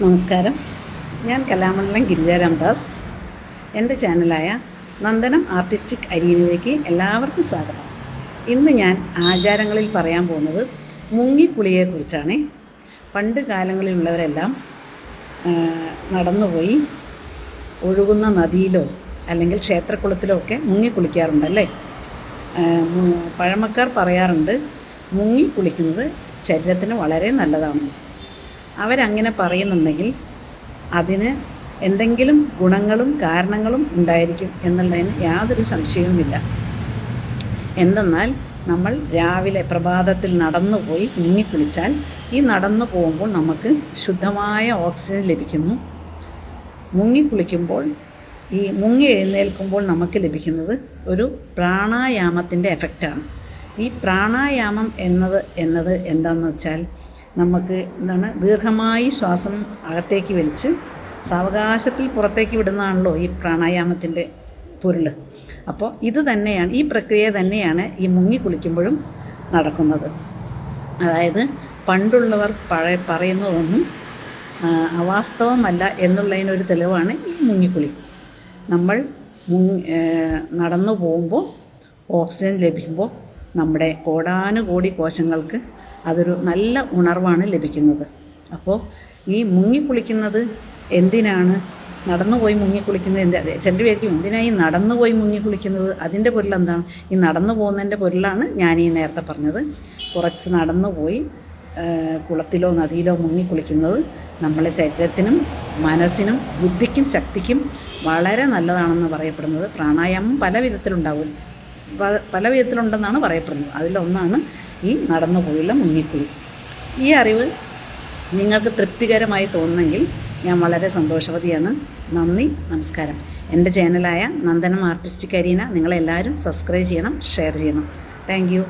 നമസ്കാരം. ഞാൻ കലാമണ്ഡലം ഗിരിജ രാംദാസ്. എൻ്റെ ചാനലായ നന്ദനം ആർട്ടിസ്റ്റിക് അരീനയിലേക്ക് എല്ലാവർക്കും സ്വാഗതം. ഇന്ന് ഞാൻ ആചാരങ്ങളിൽ പറയാൻ പോകുന്നത് മുങ്ങിക്കുളിയെക്കുറിച്ചാണ്. പണ്ട് കാലങ്ങളിലുള്ളവരെല്ലാം നടന്നുപോയി ഒഴുകുന്ന നദിയിലോ അല്ലെങ്കിൽ ക്ഷേത്രക്കുളത്തിലോ ഒക്കെ മുങ്ങിക്കുളിക്കാറുണ്ടല്ലേ. പഴമക്കാർ പറയാറുണ്ട് മുങ്ങിക്കുളിക്കുന്നത് ശരീരത്തിന് വളരെ നല്ലതാണ്. അവരങ്ങനെ പറയുന്നുണ്ടെങ്കിൽ അതിന് എന്തെങ്കിലും ഗുണങ്ങളും കാരണങ്ങളും ഉണ്ടായിരിക്കും എന്നുള്ളതിന് യാതൊരു സംശയവുമില്ല. എന്തെന്നാൽ നമ്മൾ രാവിലെ പ്രഭാതത്തിൽ നടന്നു പോയി മുങ്ങിക്കുളിച്ചാൽ ഈ നടന്നു പോകുമ്പോൾ നമുക്ക് ശുദ്ധമായ ഓക്സിജൻ ലഭിക്കുന്നു. മുങ്ങിക്കുളിക്കുമ്പോൾ ഈ മുങ്ങി എഴുന്നേൽക്കുമ്പോൾ നമുക്ക് ലഭിക്കുന്നത് ഒരു പ്രാണായാമത്തിൻ്റെ എഫക്റ്റാണ്. ഈ പ്രാണായാമം എന്നത് എന്താണെന്ന് വെച്ചാൽ നമുക്ക് ദീർഘമായി ശ്വാസം അകത്തേക്ക് വലിച്ച് സാവകാശത്തിൽ പുറത്തേക്ക് വിടുന്നതാണല്ലോ ഈ പ്രാണായാമത്തിൻ്റെ പൊരുൾ. അപ്പോൾ ഈ പ്രക്രിയ തന്നെയാണ് ഈ മുങ്ങിക്കുളിക്കുമ്പോഴും നടക്കുന്നത്. അതായത് പണ്ടുള്ളവർ പറയുന്നതൊന്നും അവാസ്തവമല്ല എന്നുള്ളതിനൊരു തെളിവാണ് ഈ മുങ്ങിക്കുളി. നമ്മൾ നടന്നു പോകുമ്പോൾ ഓക്സിജൻ ലഭിക്കുമ്പോൾ നമ്മുടെ കോടാനുകോടി കോശങ്ങൾക്ക് അതൊരു നല്ല ഉണർവാണ് ലഭിക്കുന്നത്. അപ്പോൾ ഈ മുങ്ങിക്കുളിക്കുന്നത് എന്തിനാണ്, നടന്നുപോയി മുങ്ങിക്കുളിക്കുന്നത് ചില പേർക്ക് എന്തിനായി നടന്നുപോയി മുങ്ങിക്കുളിക്കുന്നത്, അതിൻ്റെ പൊരുൾ എന്താണ്? ഈ നടന്നു പോകുന്നതിൻ്റെ പൊരുളാണ് ഞാൻ ഈ നേരത്തെ പറഞ്ഞത്. കുറച്ച് നടന്നു പോയി കുളത്തിലോ നദിയിലോ മുങ്ങിക്കുളിക്കുന്നത് നമ്മളെ ശരീരത്തിനും മനസ്സിനും ബുദ്ധിക്കും ശക്തിക്കും വളരെ നല്ലതാണെന്ന് പറയപ്പെടുന്നത്. പ്രാണായാമം പല വിധത്തിലുണ്ടെന്നാണ് പറയപ്പെടുന്നത്. അതിലൊന്നാണ് ഈ നടന്നു പോയുള്ള മുങ്ങിക്കുളി. ഈ അറിവ് നിങ്ങൾക്ക് തൃപ്തികരമായി തോന്നുന്നെങ്കിൽ ഞാൻ വളരെ സന്തോഷവതിയാണ്. നന്ദി, നമസ്കാരം. എൻ്റെ ചാനലായ നന്ദനം ആർട്ടിസ്റ്റിക് അരീന നിങ്ങളെല്ലാവരും സബ്സ്ക്രൈബ് ചെയ്യണം, ഷെയർ ചെയ്യണം. Thank you.